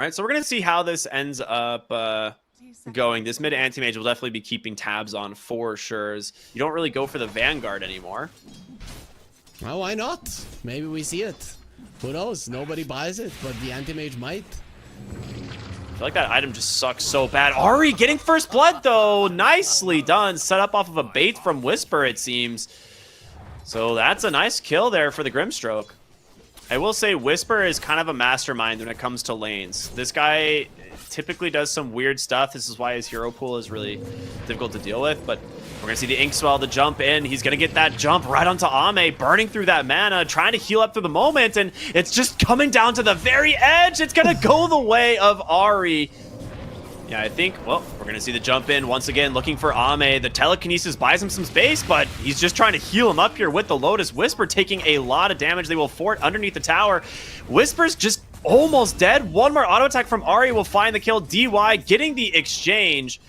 right, so we're going to see how this ends up going. This mid anti-mage will definitely be keeping tabs on for sure. You don't really go for the Vanguard anymore. Well, why not? Maybe we see it. Who knows? Nobody buys it, but the anti-mage might. I feel like that item just sucks so bad. Ari getting first blood, though. Nicely done. Set up off of a bait from Whisper, it seems. So that's a nice kill there for the Grimstroke. I will say Whisper is kind of a mastermind when it comes to lanes. This guy typically does some weird stuff. This is why his hero pool is really difficult to deal with. But we're going to see the Inkswell, the jump in. He's going to get that jump right onto Ame, burning through that mana, trying to heal up through the moment. And it's just coming down to the very edge. It's going to go the way of Ari. Yeah, I think, well, we're going to see the jump in once again, looking for Ame. The telekinesis buys him some space, but he's just trying to heal him up here with the Lotus. Whisper taking a lot of damage. They will fort underneath the tower. Whisper's just almost dead. One more auto attack from Ari will find the kill. DY getting the exchange.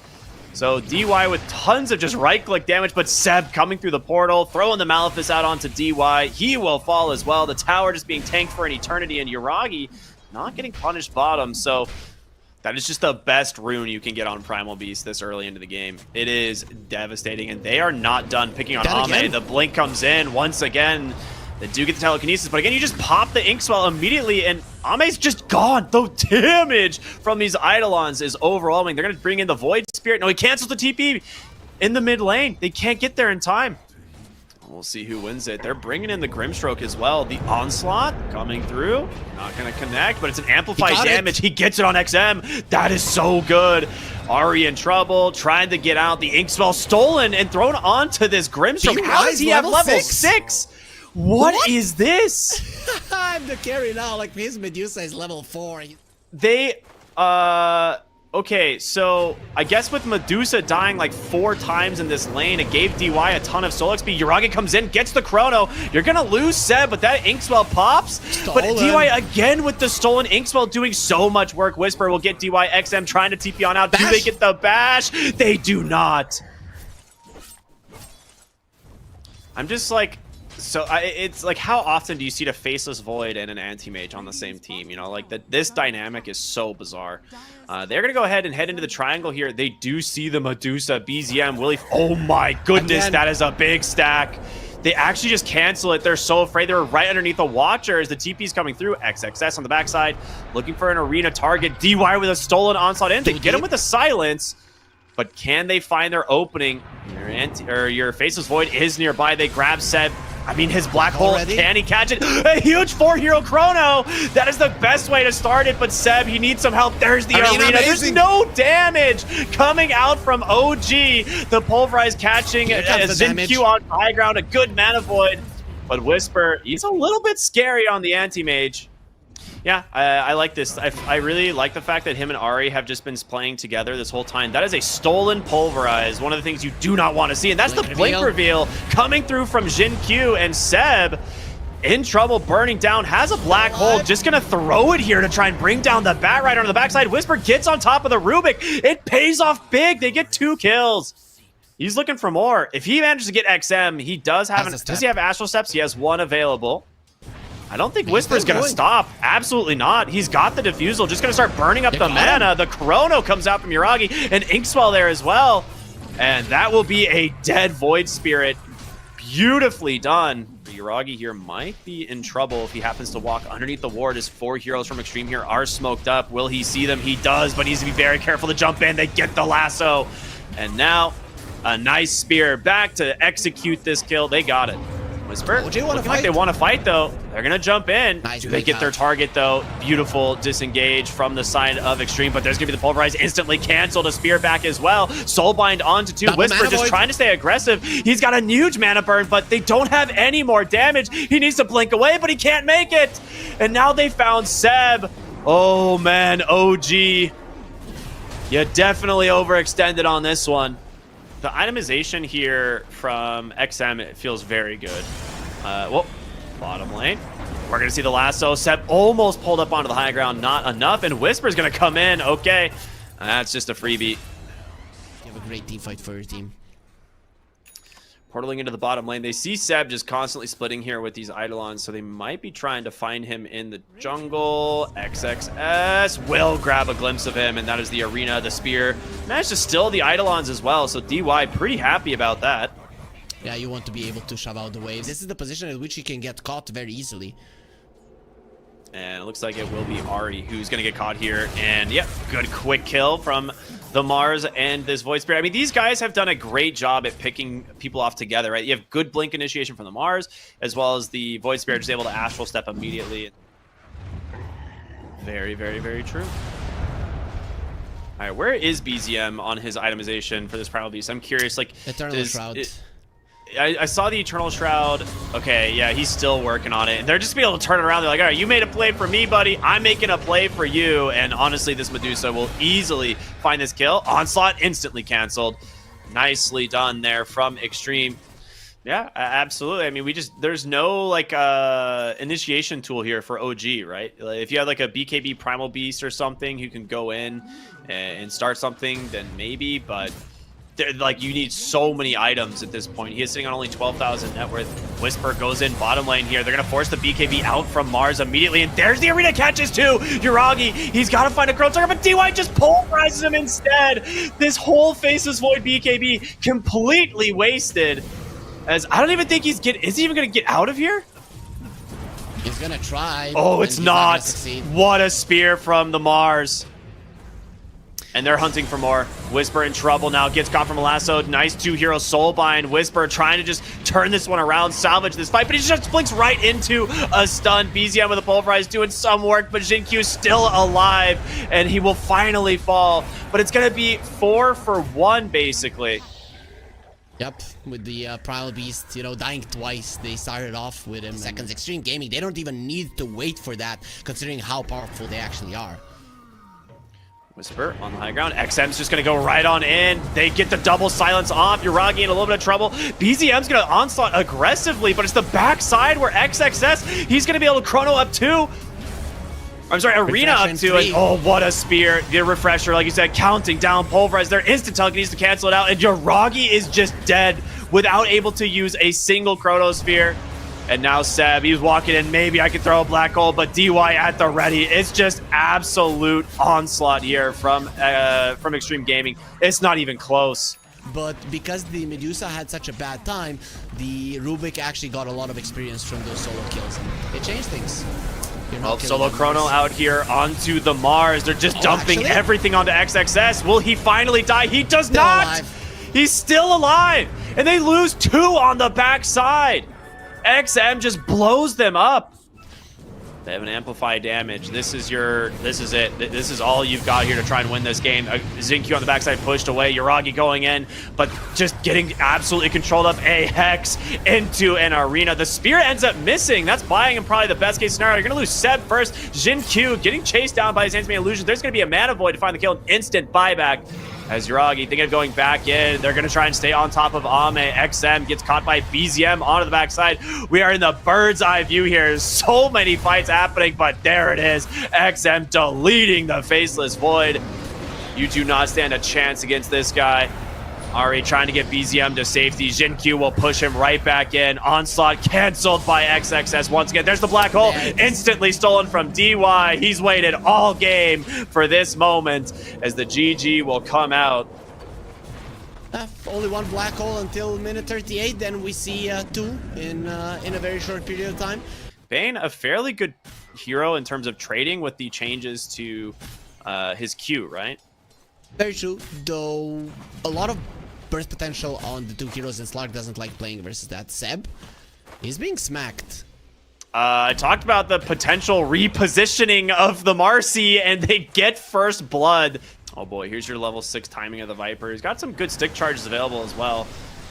So DY with tons of just right-click damage, but Seb coming through the portal, throwing the Malefice out onto DY. He will fall as well. The tower just being tanked for an eternity, and Yuragi not getting punished bottom. So that is just the best rune you can get on Primal Beast this early into the game. It is devastating, and they are not done picking on Ame. The blink comes in once again. They do get the telekinesis, but again, you just pop the Inkswell immediately, and Ame's just gone. The damage from these Eidolons is overwhelming. They're going to bring in the Void Spirit. No, he cancels the TP in the mid lane. They can't get there in time. We'll see who wins it. They're bringing in the Grimstroke as well. The Onslaught coming through. Not going to connect, but it's an amplified damage. He gets it on XM. That is so good. Ari in trouble, trying to get out. The Inkswell stolen and thrown onto this Grimstroke. How does he have level 6? What is this? I'm the carry now. Like, his Medusa is level 4. They, okay, so I guess with Medusa dying like 4 times in this lane, it gave DY a ton of soul XP. Yuragi comes in, gets the chrono. You're gonna lose Seb, but that Inkswell pops. But DY again with the stolen Inkswell doing so much work. Whisper will get DY XM trying to TP on out. Do they get the bash? They do not. I'm just like, so it's like, how often do you see the Faceless Void and an Anti-Mage on the same team? You know, like this dynamic is so bizarre. They're going to go ahead and head into the triangle here. They do see the Medusa, BZM, Willie. Oh my goodness, that is a big stack. They actually just cancel it. They're so afraid. They were right underneath the Watchers. The TP's coming through. XXS on the backside, looking for an arena target. DY with a stolen onslaught in. They get him with a silence. But can they find their opening? Your Faceless Void is nearby. They grab Seb. I mean, his black hole, can he catch it? A huge 4-hero chrono. That is the best way to start it, but Seb, he needs some help. There's the arena. There's no damage coming out from OG. The Pulverize catching Xinq on high ground, a good mana void. But Whisper, he's a little bit scary on the anti-mage. Yeah, I like this. I really like the fact that him and Ari have just been playing together this whole time. That is a stolen Pulverize, one of the things you do not want to see. And that's the blink reveal coming through from Xinq, and Seb in trouble, burning down, has a black hole, just gonna throw it here to try and bring down the Bat Rider on the backside. Whisper gets on top of the Rubik. It pays off big. They get 2 kills. He's looking for more. If he manages to get XM, he does have does he have Astral Steps? He has 1 available. I don't think Whisper's going to stop. Absolutely not. He's got the Diffusal, just going to start burning up the mana. The Chrono comes out from Yuragi, and Inkswell there as well. And that will be a dead Void Spirit. Beautifully done. Yuragi here might be in trouble if he happens to walk underneath the ward. His 4 heroes from Xtreme here are smoked up. Will he see them? He does, but he needs to be very careful to jump in. They get the lasso. And now, a nice spear back to execute this kill. They got it. Whisper, looking like they want to fight, though. They're going to jump in. Do they get their target, though? Beautiful disengage from the side of Xtreme, but there's going to be the Pulverize instantly canceled. A spear back as well. Soulbind onto 2. Whisper just trying to stay aggressive. He's got a huge mana burn, but they don't have any more damage. He needs to blink away, but he can't make it. And now they found Seb. Oh, man, OG. You definitely overextended on this one. The itemization here from XM, it feels very good. Well, bottom lane. We're going to see the lasso. Seb almost pulled up onto the high ground. Not enough. And Whisper's going to come in. Okay. That's just a freebie. You have a great team fight for your team. Portaling into the bottom lane. They see Seb just constantly splitting here with these Eidolons, so they might be trying to find him in the jungle. XXS will grab a glimpse of him, and that is the arena, the spear. Managed to still the Eidolons as well, so DY pretty happy about that. Yeah, you want to be able to shove out the waves. This is the position at which you can get caught very easily. And it looks like it will be Ari who's going to get caught here. And yep, good quick kill from the Mars and this Void Spirit. I mean, these guys have done a great job at picking people off together, right? You have good blink initiation from the Mars, as well as the Void Spirit is able to Astral Step immediately. Very, very, very true. All right, where is BZM on his itemization for this Primal Beast? I'm curious, like... Eternal Shroud. I saw the Eternal Shroud. Okay, yeah, he's still working on it. They're just being able to turn it around. They're like, all right, you made a play for me, buddy. I'm making a play for you. And honestly, this Medusa will easily find this kill. Onslaught instantly canceled. Nicely done there from Xtreme. Yeah, absolutely. I mean, there's no like initiation tool here for OG, right? Like, if you had like a BKB Primal Beast or something who can go in and start something, then maybe, but like, you need so many items at this point. He is sitting on only 12,000 net worth. Whisper goes in bottom lane here. They're going to force the BKB out from Mars immediately, and there's the arena catches too. Yuragi, he's got to find a Chrono Trigger, but DY just pulverizes him instead. This whole Faceless Void BKB completely wasted, as I don't even think is he even going to get out of here? He's going to try. Oh, it's not. What a spear from the Mars. And they're hunting for more. Whisper in trouble now. Gets caught from a lasso. Nice 2-hero soulbind. Whisper trying to just turn this one around, salvage this fight, but he just blinks right into a stun. BZM with a pulverize doing some work, but Xinqiu still alive, and he will finally fall. But it's going to be 4 for 1, basically. Yep, with the Primal Beast, you know, dying twice. They started off with him. Seconds Xtreme Gaming, they don't even need to wait for that, considering how powerful they actually are. Whisper on the high ground. XM's just going to go right on in. They get the double silence off. Yuragi in a little bit of trouble. BZM's going to onslaught aggressively, but it's the backside where XXS, he's going to be able to chrono up too. I'm sorry, Arena up to it. Oh, what a spear. The refresher, like you said, counting down, pulverize. Their instant tug needs to cancel it out, and Yuragi is just dead without able to use a single chronosphere. And now Seb, he's walking in. Maybe I could throw a black hole, but DY at the ready. It's just absolute onslaught here from Xtreme Gaming. It's not even close. But because the Medusa had such a bad time, the Rubik actually got a lot of experience from those solo kills. And it changed things. Oh, solo Chrono out here onto the Mars. They're just dumping everything onto XXS. Will he finally die? He does still not. Alive. He's still alive. And they lose 2 on the backside. XM just blows them up. They have an amplified damage. This is it. This is all you've got here to try and win this game. Xinqiu on the backside pushed away. Yuragi going in, but just getting absolutely controlled up. A Hex into an arena. The spear ends up missing. That's buying him probably the best case scenario. You're going to lose Seb first. Xinqiu getting chased down by his Ansmane Illusion. There's going to be a Mana Void to find the kill. An instant buyback. As Yuragi thinking of going back in, they're going to try and stay on top of Ame. XM gets caught by BZM onto the backside. We are in the bird's eye view here. So many fights happening, but there it is. XM deleting the Faceless Void. You do not stand a chance against this guy. Ari trying to get BZM to safety. Xinqiu will push him right back in. Onslaught canceled by XXS once again. There's the black hole. Instantly stolen from DY. He's waited all game for this moment as the GG will come out. Only 1 black hole until minute 38. Then we see 2 in a very short period of time. Bane, a fairly good hero in terms of trading with the changes to his Q, right? Very true, though a lot of burst potential on the 2 heroes, and Slark doesn't like playing versus that. Seb, he's being smacked. I talked about the potential repositioning of the Marcy, and they get first blood. Oh boy, here's your level 6 timing of the Viper. He's got some good stick charges available as well.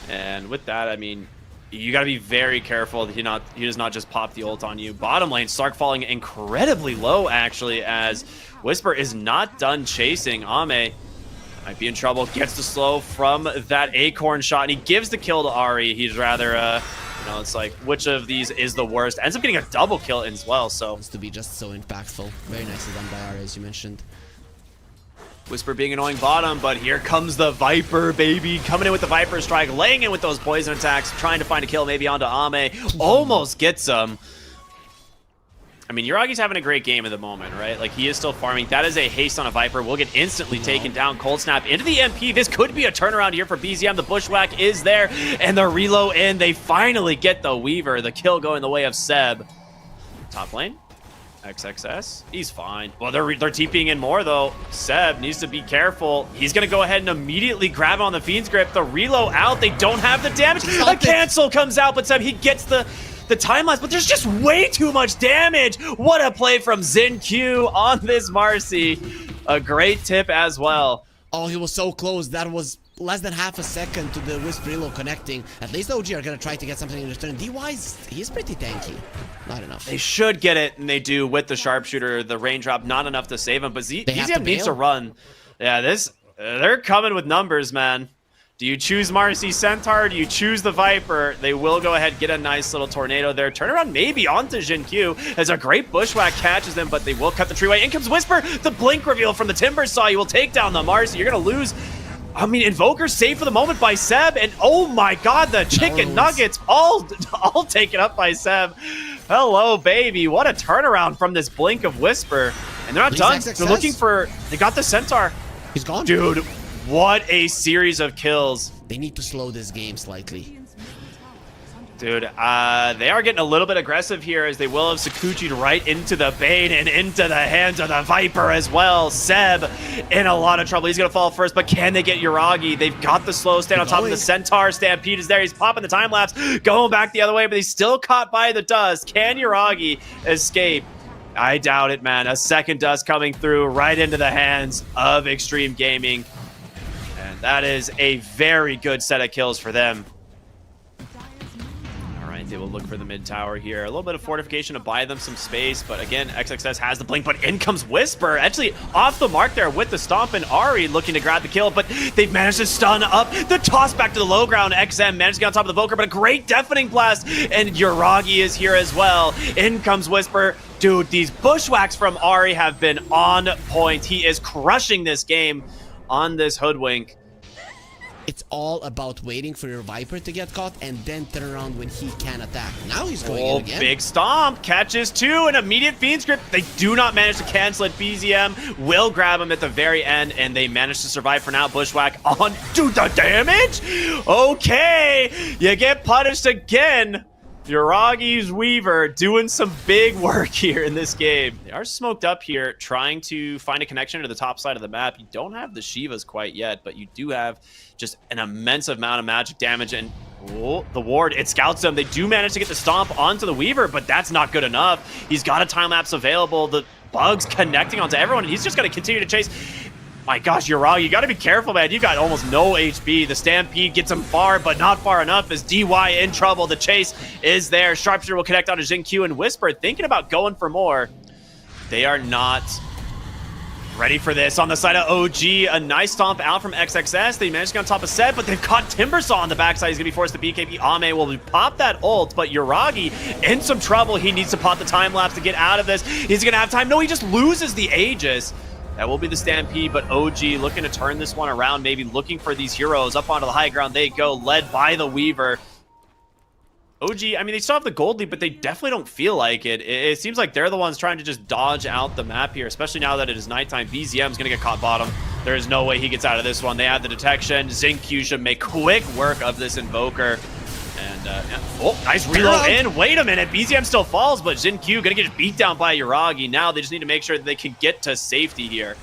And with that, I mean, you got to be very careful that he does not just pop the ult on you. Bottom lane, Stark falling incredibly low, actually, as Whisper is not done chasing. Ame might be in trouble, gets the slow from that Acorn shot, and he gives the kill to Ari. He's rather, you know, it's like, which of these is the worst? Ends up getting a double kill as well, so. Wants to be just so impactful. Very nicely done by Ari, as you mentioned. Whisper being annoying bottom, but here comes the Viper, baby. Coming in with the Viper strike, laying in with those poison attacks, trying to find a kill maybe onto Ame. Almost gets him. I mean, Yuragi's having a great game at the moment, right? Like, he is still farming. That is a haste on a Viper. Will get instantly taken down. Cold Snap into the MP. This could be a turnaround here for BZM. The Bushwhack is there, and the reload in. They finally get the Weaver. The kill going the way of Seb. Top lane. XXS. He's fine. Well, they're TPing in more, though. Seb needs to be careful. He's going to go ahead and immediately grab him on the Fiend's Grip. The reload out. They don't have the damage. A cancel comes out, but Seb, he gets the time lapse, but there's just way too much damage. What a play from XinQ on this Marcy. A great tip as well. Oh, he was so close. That was less than half a second to the Wisp reload connecting. At least OG are going to try to get something in return. DY's, he's pretty tanky. Not enough. They should get it, and they do with the sharpshooter. The raindrop, not enough to save him, but BZM needs to run. Yeah, they're coming with numbers, man. Do you choose Marcy Centaur? Do you choose the Viper? They will go ahead, get a nice little tornado there. Turn around maybe onto XinQ as a great Bushwhack catches them, but they will cut the tree away. In comes Whisper. The blink reveal from the Timber Saw. You will take down the Marcy. You're going to lose. I mean, Invoker's saved for the moment by Seb, and oh my god, the chicken nuggets all taken up by Seb. Hello, baby. What a turnaround from this blink of Whisper. And they're not done. They're looking for... They got the Centaur. He's gone. Dude. What a series of kills. They need to slow this game slightly. Dude, they are getting a little bit aggressive here as they will have Sakuchi'd right into the bait and into the hands of the Viper as well. Seb in a lot of trouble. He's going to fall first, but can they get Yuragi? They've got the slow stand on top of the Centaur. Stampede is there. He's popping the time lapse, going back the other way, but he's still caught by the dust. Can Yuragi escape? I doubt it, man. A second dust coming through right into the hands of Xtreme Gaming. And that is a very good set of kills for them. All right, they will look for the mid tower here. A little bit of fortification to buy them some space, but again, XXS has the blink, but in comes Whisper. Actually, off the mark there with the stomp, and Ari looking to grab the kill, but they've managed to stun up. The toss back to the low ground. XM managed to get on top of the Voker, but a great deafening blast, and Yuragi is here as well. In comes Whisper. Dude, these Bushwhacks from Ari have been on point. He is crushing this game on this Hoodwink. It's all about waiting for your Viper to get caught and then turn around when he can attack. Now he's going in again. Big stomp. Catches two. An immediate Fiend's Grip. They do not manage to cancel it. BZM will grab him at the very end, and they manage to survive for now. Bushwhack on. Dude, the damage? Okay. You get punished again. Yuragi's Weaver doing some big work here in this game. They are smoked up here, trying to find a connection to the top side of the map. You don't have the Shivas quite yet, but you do have just an immense amount of magic damage. And the ward, it scouts them. They do manage to get the stomp onto the Weaver, but that's not good enough. He's got a time lapse available. The bugs connecting onto everyone, and he's just going to continue to chase. My gosh, Yuragi, you got to be careful, man. You got almost no HP. The Stampede gets him far, but not far enough as DY in trouble. The chase is there. Sharpshooter will connect onto XinQ, and Whisper thinking about going for more. They are not ready for this. On the side of OG, a nice stomp out from XXS. They managed to get on top of Seb, but they've caught Timbersaw on the backside. He's going to be forced to BKB. Ame will pop that ult, but Yuragi in some trouble. He needs to pop the time lapse to get out of this. He's going to have time. No, he just loses the Aegis. That will be the Stampede, but OG looking to turn this one around, maybe looking for these heroes. Up onto the high ground they go, led by the Weaver. OG, I mean, they still have the gold lead, but they definitely don't feel like it. It seems like they're the ones trying to just dodge out the map here, especially now that it is nighttime. BZM's going to get caught bottom. There is no way he gets out of this one. They have the detection. XinQ should make quick work of this Invoker. And, yeah. Oh, nice reload in. Wait a minute. BZM still falls, but XinQ gonna get beat down by Yuragi. Now they just need to make sure that they can get to safety here.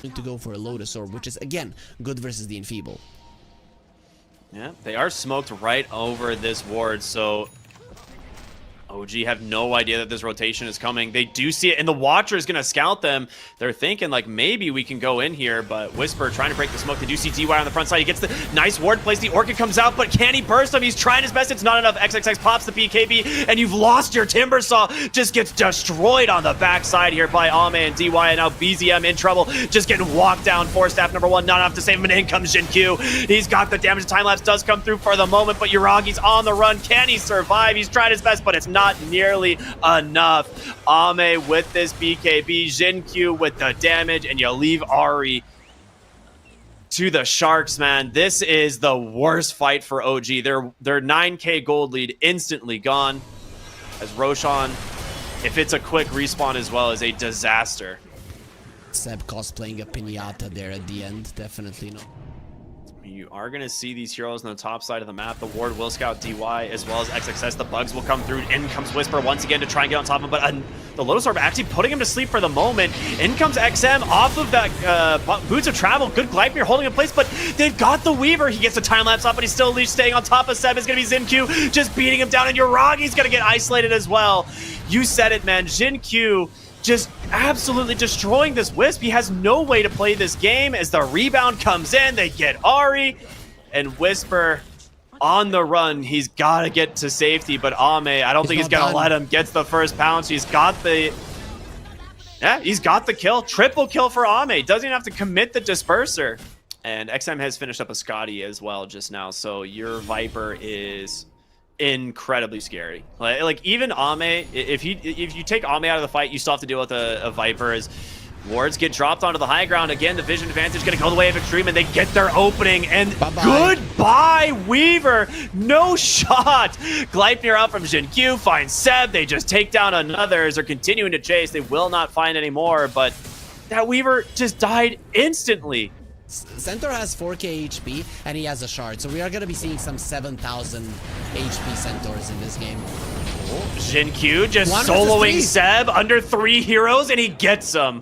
To go for a Lotus Orb, which is, again, good versus the Enfeeble. Yeah, they are smoked right over this ward, so OG have no idea that this rotation is coming. They do see it, and the Watcher is going to scout them. They're thinking, like, maybe we can go in here, but Whisper trying to break the smoke. They do see DY on the front side. He gets the nice ward place. The Orchid comes out, but can he burst him? He's trying his best. It's not enough. XXX pops the BKB, and you've lost your Timbersaw. Just gets destroyed on the backside here by Ame and DY, and now BZM in trouble. Just getting walked down. Force staff number one, not enough to save him, and in comes XinQ. He's got the damage. Time-lapse does come through for the moment, but Yuragi's on the run. Can he survive? He's tried his best, but it's not nearly enough. Ame with this BKB, XinQ with the damage, and you leave Ari to the Sharks, man. This is the worst fight for OG. Their 9K gold lead instantly gone. As Roshan, if it's a quick respawn as well, is a disaster. Seb cosplaying a pinata there at the end, definitely no. You are going to see these heroes on the top side of the map. The ward will scout DY as well as XXS. The bugs will come through. In comes Whisper once again to try and get on top of him, but the Lotus Orb actually putting him to sleep for the moment. In comes XM off of that Boots of Travel. Good Gleipnir holding in place, but they've got the Weaver. He gets the time lapse off, but he's still at least staying on top of Seb. It's going to be XinQ just beating him down, and Yuragi's going to get isolated as well. You said it, man. XinQ just absolutely destroying this Wisp. He has no way to play this game. As the rebound comes in, they get Ahri, and Whisper on the run. He's got to get to safety, but Ame, I don't think he's going to let him. Gets the first pounce. He's got the... Yeah, he's got the kill. Triple kill for Ame. Doesn't even have to commit the disperser. And XM has finished up a Scotty as well just now, so your Viper is incredibly scary. Like even Ame, if you take Ame out of the fight, you still have to deal with a Viper. As wards get dropped onto the high ground again, the vision advantage going to go the way of Xtreme, and they get their opening, and goodbye Weaver. No shot. Gleipnir out from XinQ finds Seb. They just take down another as they're continuing to chase. They will not find any more, but that Weaver just died instantly. Centaur has 4k HP and he has a shard, so we are going to be seeing some 7,000 HP Centaurs in this game. XinQ just soloing Seb under 3 heroes, and he gets them.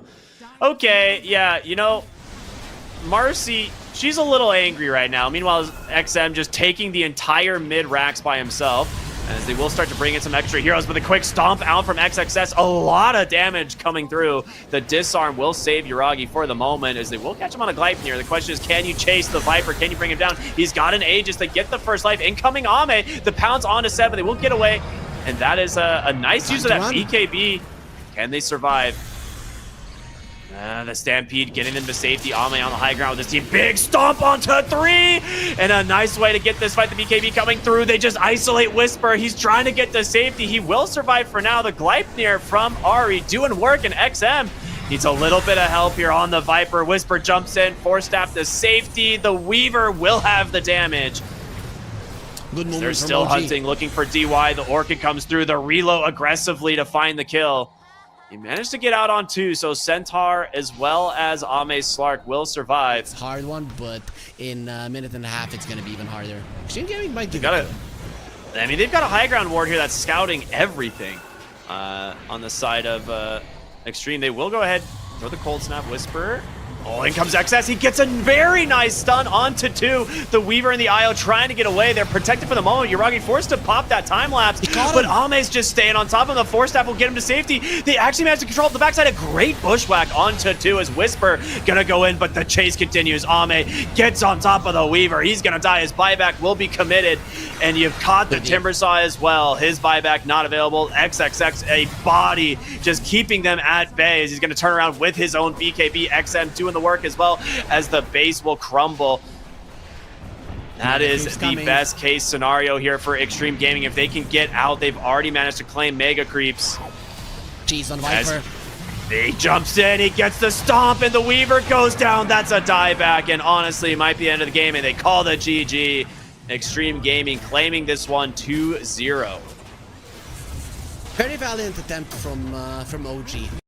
Okay, yeah, you know, Marcy, she's a little angry right now. Meanwhile, XM just taking the entire mid racks by himself. As they will start to bring in some extra heroes, but a quick stomp out from XXS. A lot of damage coming through. The disarm will save Yuragi for the moment, as they will catch him on a Gleipnir. The question is, can you chase the Viper? Can you bring him down? He's got an Aegis to get the first life. Incoming Ame. The pounds onto 7. They will get away. And that is a nice use of that BKB. Can they survive? The Stampede getting them to safety. Ame on the high ground with this team. Big stomp onto 3! And a nice way to get this fight. The BKB coming through. They just isolate Whisper. He's trying to get to safety. He will survive for now. The Gleipnir from Ahri doing work, and XM needs a little bit of help here on the Viper. Whisper jumps in. Force staff to safety. The Weaver will have the damage. Good move. They're still hunting, looking for DY. The Orchid comes through. The reload aggressively to find the kill. He managed to get out on 2, so Centaur as well as Ame Slark will survive. It's a hard one, but in a minute and a half, it's going to be even harder. Xtreme Gaming might do I mean, they've got a high ground ward here that's scouting everything on the side of Xtreme. They will go ahead, throw the cold snap. Whisper. Oh, in comes XS. He gets a very nice stun onto 2. The Weaver and the IO trying to get away. They're protected for the moment. Yuragi forced to pop that time lapse, but Ame's just staying on top of him. The Force Staff will get him to safety. They actually managed to control the backside. A great bushwhack onto 2 as Whisper gonna go in, but the chase continues. Ame gets on top of the Weaver. He's gonna die. His buyback will be committed, and you've caught the Timbersaw as well. His buyback not available. XXX, a body, just keeping them at bay as he's gonna turn around with his own BKB. XM doing the work as well, as the base will crumble. That is the best case scenario here for Xtreme Gaming. If they can get out, they've already managed to claim Mega Creeps. Jeez on Viper. He jumps in, he gets the stomp, and the Weaver goes down. That's a dieback, and honestly, might be the end of the game, and they call the GG. Xtreme Gaming claiming this one 2-0. Very valiant attempt from OG.